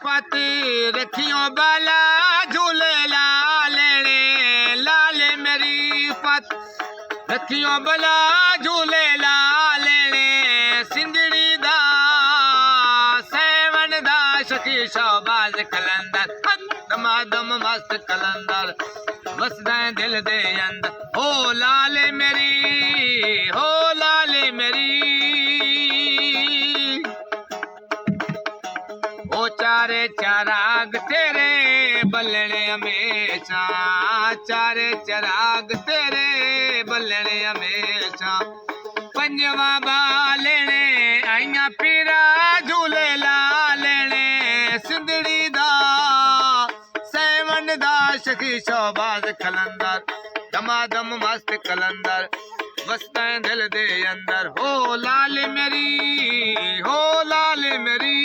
पत रखियो बाला झूले लाले लाल मेरी पत रखियो बाला झूले लाले सिंधड़ी दा सेवन दा शकी शहबाज कलंदर दमादम मस्त कलंदर वसदा दिल दे अंदर हो लाल मेरी हो लाल मेरी ओ चारे चराग तेरे बल्लने हमेशा चारे चराग तेरे बल्लने हमेशा पंजवा बालने आइया पीरा झूले लालने सिंधड़ी दा सेवन दा शकी शहबाज कलंदर दमादम मस्त कलंदर वसदा दिल दे अंदर हो लाल मेरी हो लाल मेरी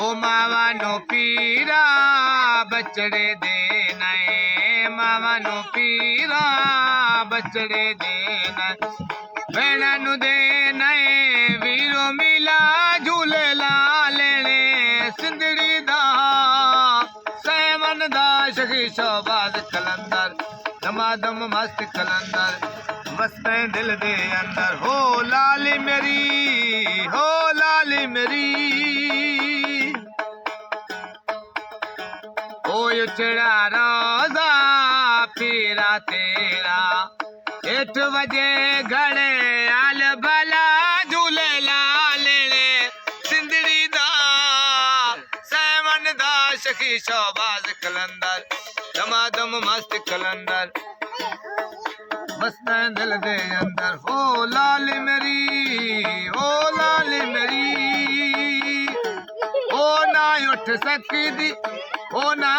ओ मावा नो पीरा बचड़े दे नए मावा नो पीरा बचड़े दे नए भेड़ा नु दे नए वीरो मिला झूले लालने सिंधड़ी दा सेवन दा शकी शहबाज कलंदर दमादम मस्त कलंदर वसते दिल दे अंदर हो लाल मेरी हो लाल मेरी ओ चढ़ा रोजा पीरा तेरा 8 बजे घड़े आल भला झूले लालने सिंधड़ी दा सेवन दा शकी शहबाज कलंदर दमादम मस्त कलंदर बसता दिल दे अंदर हो लाल मेरी हो लाल मेरी ओ ना उठ सकदी ओ ना